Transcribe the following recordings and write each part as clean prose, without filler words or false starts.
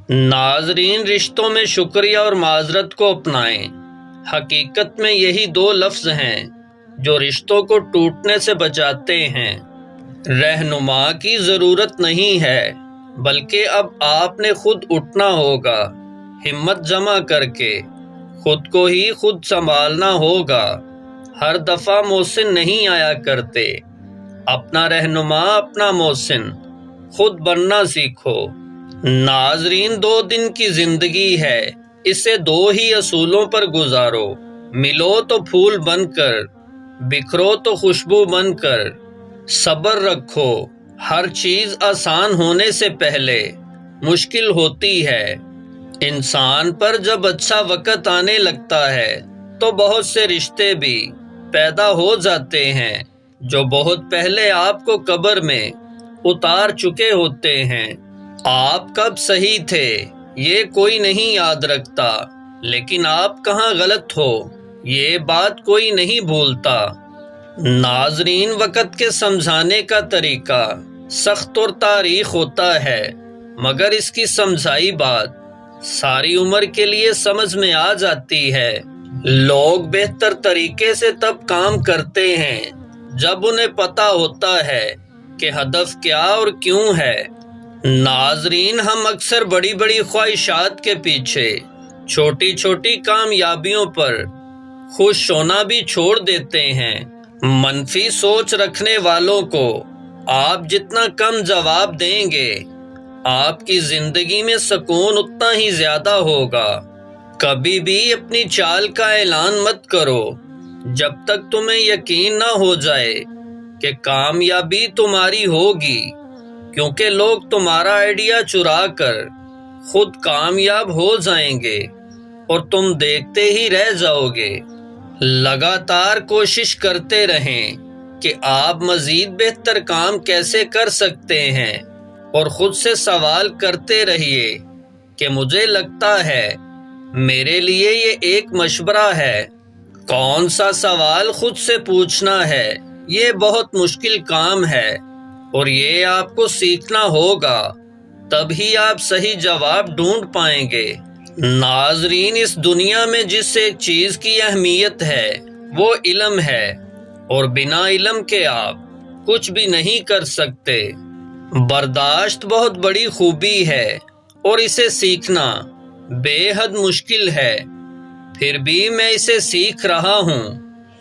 ناظرین، رشتوں میں شکریہ اور معذرت کو اپنائیں۔ حقیقت میں یہی دو لفظ ہیں جو رشتوں کو ٹوٹنے سے بچاتے ہیں۔ رہنما کی ضرورت نہیں ہے، بلکہ اب آپ نے خود اٹھنا ہوگا، ہمت جمع کر کے خود کو ہی خود سنبھالنا ہوگا۔ ہر دفعہ محسن نہیں آیا کرتے، اپنا رہنما، اپنا محسن خود بننا سیکھو۔ ناظرین، 2 دن کی زندگی ہے، اسے 2 ہی اصولوں پر گزارو۔ ملو تو پھول بن کر، بکھرو تو خوشبو بن کر۔ صبر رکھو، ہر چیز آسان ہونے سے پہلے مشکل ہوتی ہے۔ انسان پر جب اچھا وقت آنے لگتا ہے تو بہت سے رشتے بھی پیدا ہو جاتے ہیں جو بہت پہلے آپ کو قبر میں اتار چکے ہوتے ہیں۔ آپ کب صحیح تھے یہ کوئی نہیں یاد رکھتا، لیکن آپ کہاں غلط ہو یہ بات کوئی نہیں بھولتا۔ ناظرین، وقت کے سمجھانے کا طریقہ سخت اور تاریخ ہوتا ہے، مگر اس کی سمجھائی بات ساری عمر کے لیے سمجھ میں آ جاتی ہے۔ لوگ بہتر طریقے سے تب کام کرتے ہیں جب انہیں پتہ ہوتا ہے کہ ہدف کیا اور کیوں ہے۔ ناظرین، ہم اکثر بڑی بڑی خواہشات کے پیچھے چھوٹی چھوٹی کامیابیوں پر خوش ہونا بھی چھوڑ دیتے ہیں۔ منفی سوچ رکھنے والوں کو آپ جتنا کم جواب دیں گے، آپ کی زندگی میں سکون اتنا ہی زیادہ ہوگا۔ کبھی بھی اپنی چال کا اعلان مت کرو جب تک تمہیں یقین نہ ہو جائے کہ کامیابی تمہاری ہوگی، کیونکہ لوگ تمہارا آئیڈیا چرا کر خود کامیاب ہو جائیں گے اور تم دیکھتے ہی رہ جاؤ گے۔ لگاتار کوشش کرتے رہیں کہ آپ مزید بہتر کام کیسے کر سکتے ہیں، اور خود سے سوال کرتے رہیے کہ مجھے لگتا ہے میرے لیے یہ ایک مشورہ ہے۔ کون سا سوال خود سے پوچھنا ہے یہ بہت مشکل کام ہے، اور یہ آپ کو سیکھنا ہوگا، تب ہی آپ صحیح جواب ڈھونڈ پائیں گے۔ ناظرین، اس دنیا میں جس ایک چیز کی اہمیت ہے وہ علم ہے، اور بنا علم کے آپ کچھ بھی نہیں کر سکتے۔ برداشت بہت بڑی خوبی ہے اور اسے سیکھنا بے حد مشکل ہے، پھر بھی میں اسے سیکھ رہا ہوں۔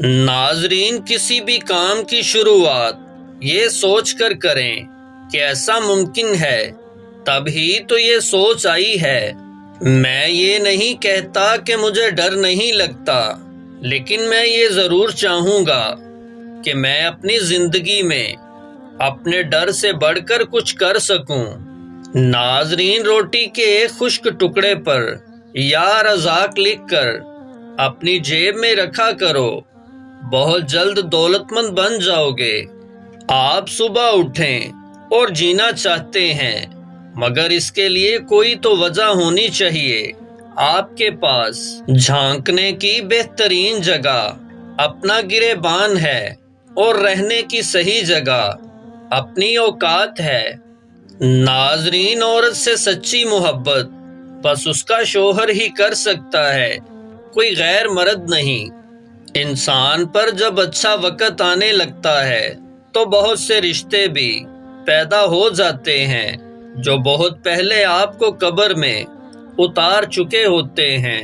ناظرین، کسی بھی کام کی شروعات یہ سوچ کر کریں کہ ایسا ممکن ہے، تب ہی تو یہ سوچ آئی ہے۔ میں یہ نہیں کہتا کہ مجھے ڈر نہیں لگتا، لیکن میں یہ ضرور چاہوں گا کہ میں اپنی زندگی میں اپنے ڈر سے بڑھ کر کچھ کر سکوں۔ ناظرین، روٹی کے ایک خشک ٹکڑے پر یا رزاق لکھ کر اپنی جیب میں رکھا کرو، بہت جلد دولت مند بن جاؤ گے۔ آپ صبح اٹھیں اور جینا چاہتے ہیں، مگر اس کے لیے کوئی تو وجہ ہونی چاہیے۔ آپ کے پاس جھانکنے کی بہترین جگہ اپنا گریبان ہے، اور رہنے کی صحیح جگہ اپنی اوقات ہے۔ ناظرین، عورت سے سچی محبت بس اس کا شوہر ہی کر سکتا ہے، کوئی غیر مرد نہیں۔ انسان پر جب اچھا وقت آنے لگتا ہے تو بہت سے رشتے بھی پیدا ہو جاتے ہیں جو بہت پہلے آپ کو قبر میں اتار چکے ہوتے ہیں۔